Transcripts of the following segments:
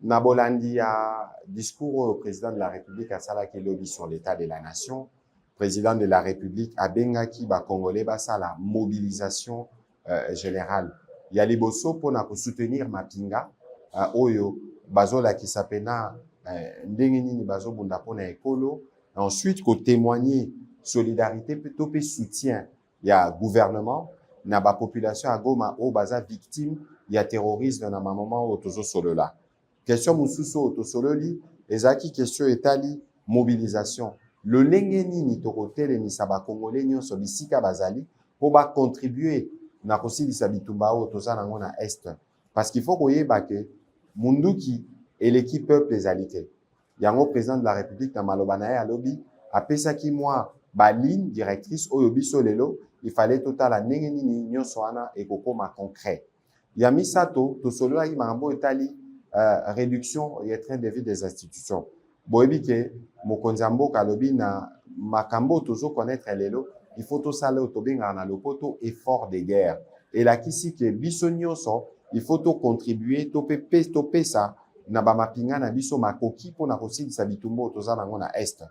Nabolandi a discours au président de la République à Salaki lobby sur l'état de la nation. Président de la République a bengaki ba Congolais basa la mobilisation générale. Il y a les bosso pour soutenir Mapinga oyo bazola qui s'appelle ndenge nini bazo bunda pona ekolo. Ensuite ko témoigner solidarité plutôt pe soutien il y a gouvernement na ba population à Goma o baza victime il y a terrorisme na moment au tozo solo là. Question mususu otosololi ezaki question etali mobilisation le lenge nini tokotelemisa bakongolais nyonso bisika bazali po bacontribuer na kosilisa bitumba oyo toza nango na est parce qu'il faut koyeba ke munduki eleki peuple ezali te yango président de la république na maloba na ye alobi apesaki mwa baligne directrice oyo biso lelo il fallait totala ndenge nini nyonso wana ekokoma concret ya misato tosololaki makambo etali réduction et train de vie des institutions. Boyebi ke mokonzi mboka lobi na makambo tozo connaître lelo, il faut to sala otobenga na lopoto effort de guerre. Et la kisi ke biso nyonso, il faut to contribuer to pesa na ba mapinga na biso makoki pona kosilisa bitumbo toza nango na est.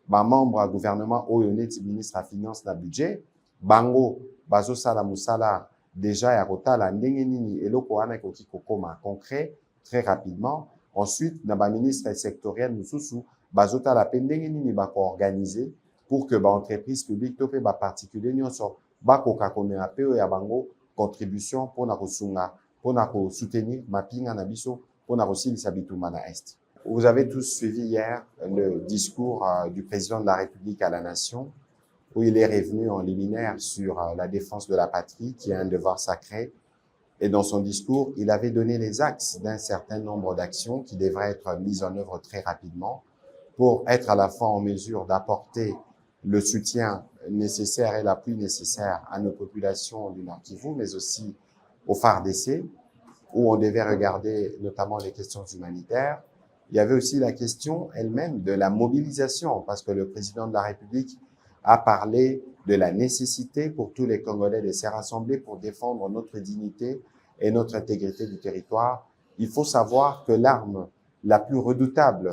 Ba membre à gouvernement oyo neti ministre à finance na budget, bango bazo sala musala déjà ya kotala ndenge nini eloko wana ekoki kokoma concret très rapidement. Ensuite, na ba ministre sectoriel mususu bazota la pendenge nini ba ko organiser pour que ba entreprise publique to pe ba particulier nyonso ba ko ka komela pe ya bango contribution pour na kosunga pour na ko soutenir mapinga na biso pour na kosilisa bitumba na est. Vous avez tous suivi hier le discours du président de la République à la nation où il est revenu en liminaire sur la défense de la patrie qui est un devoir sacré. Et dans son discours, il avait donné les axes d'un certain nombre d'actions qui devraient être mises en œuvre très rapidement pour être à la fois en mesure d'apporter le soutien nécessaire et l'appui nécessaire à nos populations du Nord Kivu, mais aussi au FARDC, où on devait regarder notamment les questions humanitaires. Il y avait aussi la question elle-même de la mobilisation, parce que le président de la République a parlé de la nécessité pour tous les Congolais de se rassembler pour défendre notre dignité et notre intégrité du territoire. Il faut savoir que l'arme la plus redoutable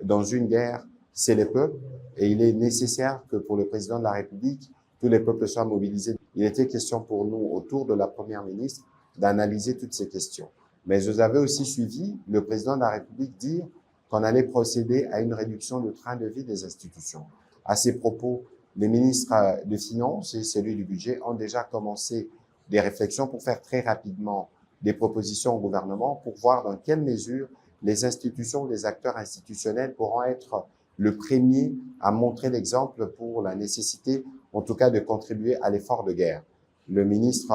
dans une guerre, c'est les peuples, et il est nécessaire que pour le président de la République, tous les peuples soient mobilisés. Il était question pour nous, autour de la première ministre, d'analyser toutes ces questions. Mais vous avez aussi suivi le président de la République dire qu'on allait procéder à une réduction du train de vie des institutions. À ces propos, les ministres de Finances et celui du Budget ont déjà commencé des réflexions pour faire très rapidement des propositions au gouvernement pour voir dans quelle mesure les institutions, les acteurs institutionnels pourront être le premier à montrer l'exemple pour la nécessité, en tout cas, de contribuer à l'effort de guerre. Le ministre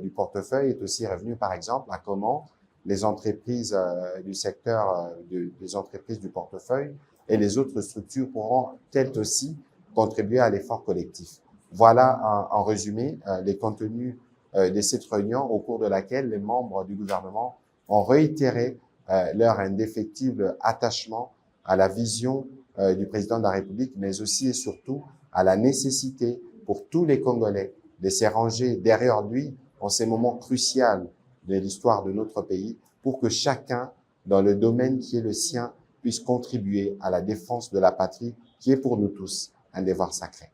du portefeuille est aussi revenu, par exemple, à comment les entreprises du secteur, des entreprises du portefeuille et les autres structures pourront elles aussi contribuer à l'effort collectif. Voilà en résumé les contenus de cette réunion au cours de laquelle les membres du gouvernement ont réitéré leur indéfectible attachement à la vision du président de la République, mais aussi et surtout à la nécessité pour tous les Congolais de se ranger derrière lui en ces moments cruciaux de l'histoire de notre pays pour que chacun, dans le domaine qui est le sien, puisse contribuer à la défense de la patrie qui est pour nous tous un devoir sacré.